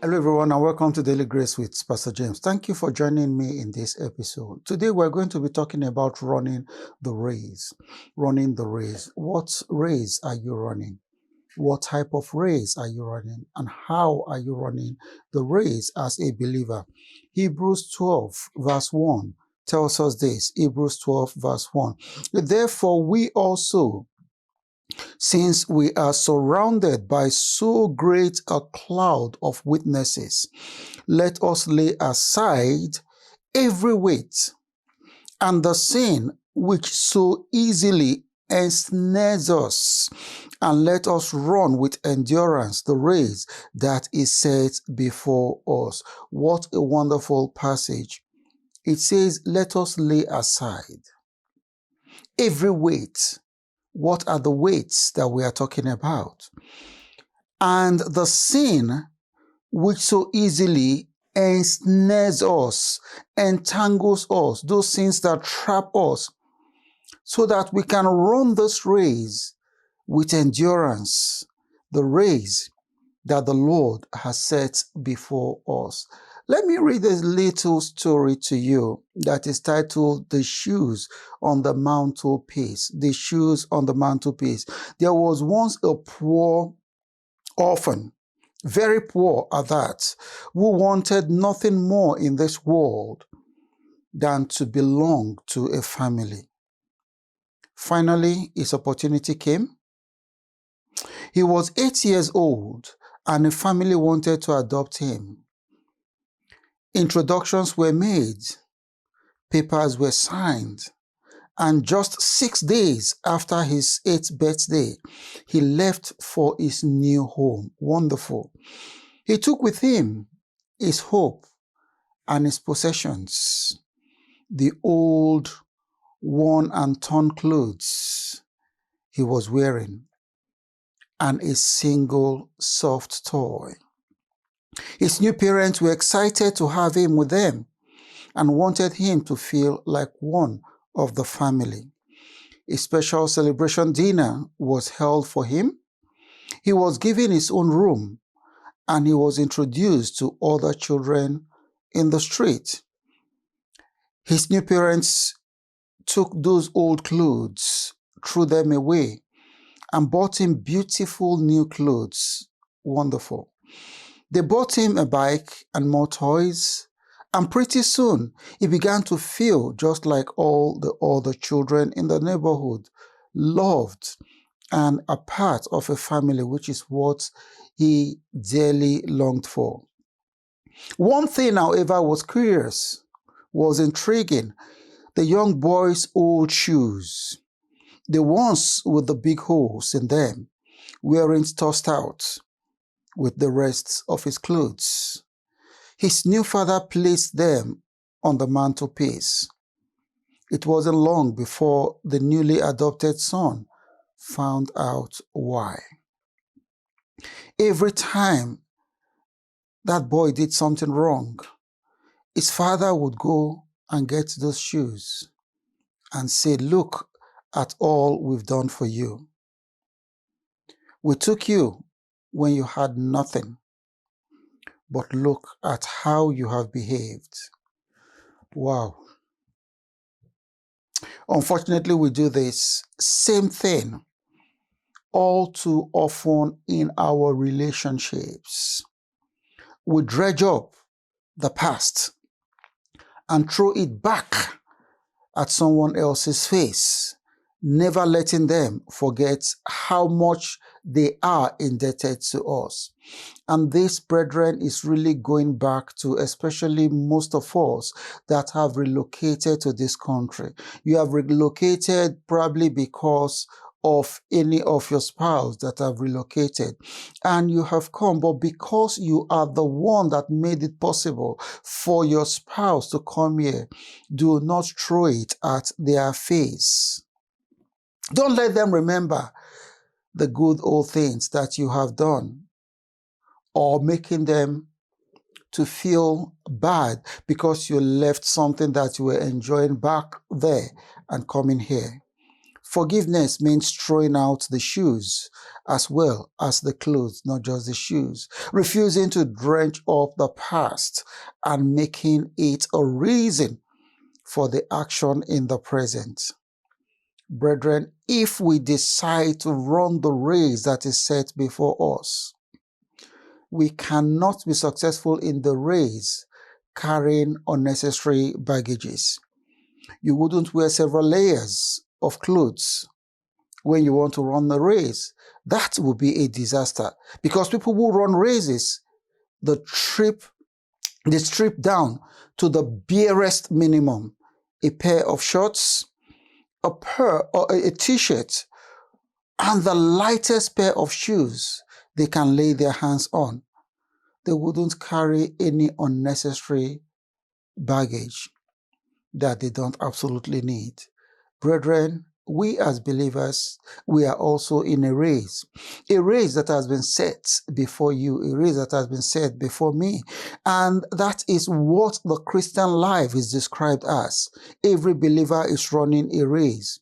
Hello, everyone, and welcome to Daily Grace with Pastor James. Thank you for joining me in this episode. Today, we're going to be talking about running the race. Running the race. What race are you running? What type of race are you running? And how are you running the race as a believer? Hebrews 12, verse 1 tells us this. Hebrews 12, verse 1. Therefore, we also, since we are surrounded by so great a cloud of witnesses, let us lay aside every weight and the sin which so easily ensnares us, and let us run with endurance the race that is set before us. What a wonderful passage. It says, let us lay aside every weight. What are the weights that we are talking about? And the sin which so easily ensnares us, entangles us, those sins that trap us, so that we can run this race with endurance, the race that the Lord has set before us. Let me read a little story to you that is titled The Shoes on the Mantelpiece. The Shoes on the Mantelpiece. There was once a poor orphan, very poor at that, who wanted nothing more in this world than to belong to a family. Finally, his opportunity came. He was 8 years old and a family wanted to adopt him. Introductions were made, papers were signed, and just 6 days after his 8th birthday, he left for his new home. Wonderful. He took with him his hope and his possessions, the old worn and torn clothes he was wearing, and a single soft toy. His new parents were excited to have him with them and wanted him to feel like one of the family. A special celebration dinner was held for him. He was given his own room and he was introduced to other children in the street. His new parents took those old clothes, threw them away, and bought him beautiful new clothes. Wonderful. They bought him a bike and more toys, and pretty soon he began to feel just like all the other children in the neighborhood, loved and a part of a family, which is what he dearly longed for. One thing, however, was curious, was intriguing. The young boy's old shoes, the ones with the big holes in them, weren't tossed out with the rest of his clothes. His new father placed them on the mantelpiece. It wasn't long before the newly adopted son found out why. Every time that boy did something wrong, his father would go and get those shoes and say, look at all we've done for you. We took you when you had nothing, but look at how you have behaved. Wow. Unfortunately, we do this same thing all too often in our relationships. We dredge up the past and throw it back at someone else's face, never letting them forget how much they are indebted to us. And this, brethren, is really going back to especially most of us that have relocated to this country. You have relocated probably because of any of your spouse that have relocated, and you have come, but because you are the one that made it possible for your spouse to come here, do not throw it at their face. Don't let them remember the good old things that you have done, or making them to feel bad because you left something that you were enjoying back there and coming here. Forgiveness means throwing out the shoes as well as the clothes, not just the shoes. Refusing to drench up the past and making it a reason for the action in the present. Brethren, if we decide to run the race that is set before us, we cannot be successful in the race carrying unnecessary baggages. You wouldn't wear several layers of clothes when you want to run the race. That would be a disaster, because people who run races, they strip down to the barest minimum: a pair of shorts, a pair or a t-shirt, and the lightest pair of shoes they can lay their hands on. They wouldn't carry any unnecessary baggage that they don't absolutely need. Brethren, we as believers, we are also in a race that has been set before you, a race that has been set before me. And that is what the Christian life is described as. Every believer is running a race.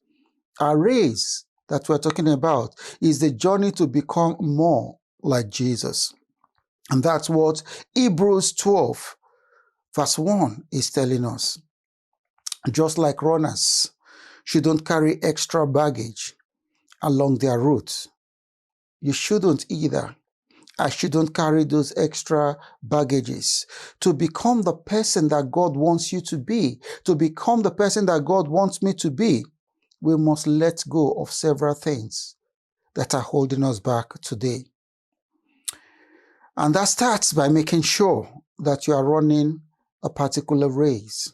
Our race that we're talking about is the journey to become more like Jesus. And that's what Hebrews 12, verse 1 is telling us. Just like runners shouldn't carry extra baggage along their route, you shouldn't either. I shouldn't carry those extra baggages. To become the person that God wants you to be, to become the person that God wants me to be, we must let go of several things that are holding us back today. And that starts by making sure that you are running a particular race.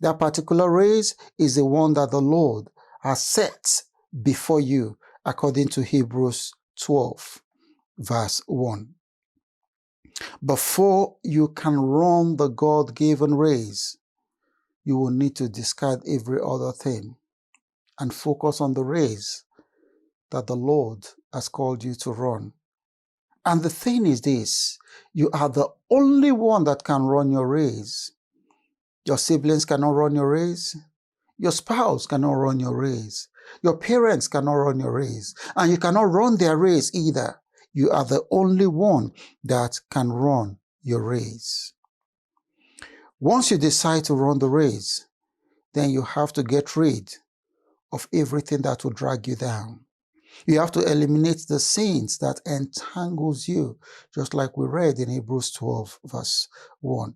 That particular race is the one that the Lord has set before you, according to Hebrews 12, verse 1. Before you can run the God-given race, you will need to discard every other thing and focus on the race that the Lord has called you to run. And the thing is this: you are the only one that can run your race. Your siblings cannot run your race. Your spouse cannot run your race. Your parents cannot run your race. And you cannot run their race either. You are the only one that can run your race. Once you decide to run the race, then you have to get rid of everything that will drag you down. You have to eliminate the sins that entangles you, just like we read in Hebrews 12, verse 1.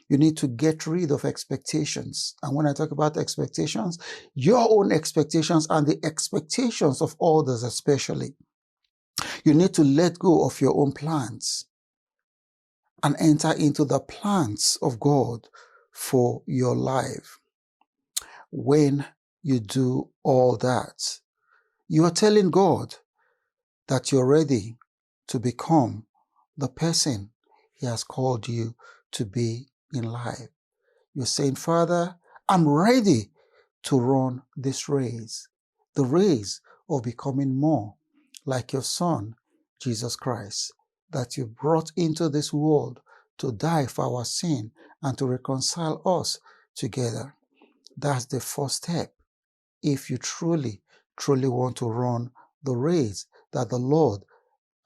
You need to get rid of expectations. And when I talk about expectations, your own expectations and the expectations of others especially. You need to let go of your own plans and enter into the plans of God for your life. When you do all that, you are telling God that you're ready to become the person He has called you to be in life. You're saying, Father, I'm ready to run this race, the race of becoming more like your Son, Jesus Christ, that you brought into this world to die for our sin and to reconcile us together. That's the first step if you truly want to run the race that the Lord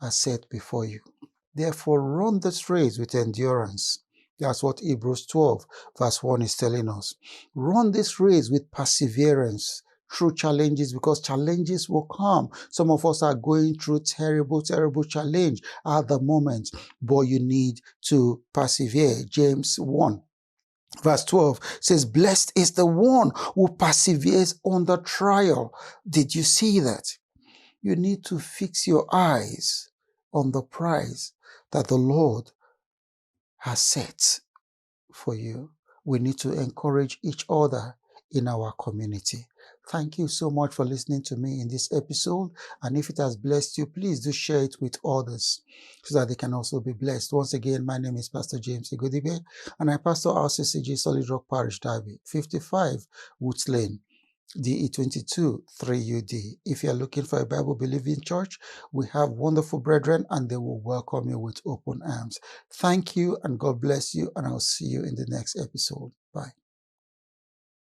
has set before you. Therefore, run this race with endurance. That's what Hebrews 12, verse 1 is telling us. Run this race with perseverance through challenges, because challenges will come. Some of us are going through terrible challenge at the moment, but you need to persevere. James 1, verse 12 says, blessed is the one who perseveres under trial. Did you see that? You need to fix your eyes on the prize that the Lord has set for you. We need to encourage each other in our community. Thank you so much for listening to me in this episode. And if it has blessed you, please do share it with others so that they can also be blessed. Once again, my name is Pastor James Igodibe, and I pastor RCCG Solid Rock Parish, Derby, 55 Woods Lane, DE22 3UD. If you are looking for a Bible-believing church, we have wonderful brethren and they will welcome you with open arms. Thank you and God bless you, and I'll see you in the next episode. Bye.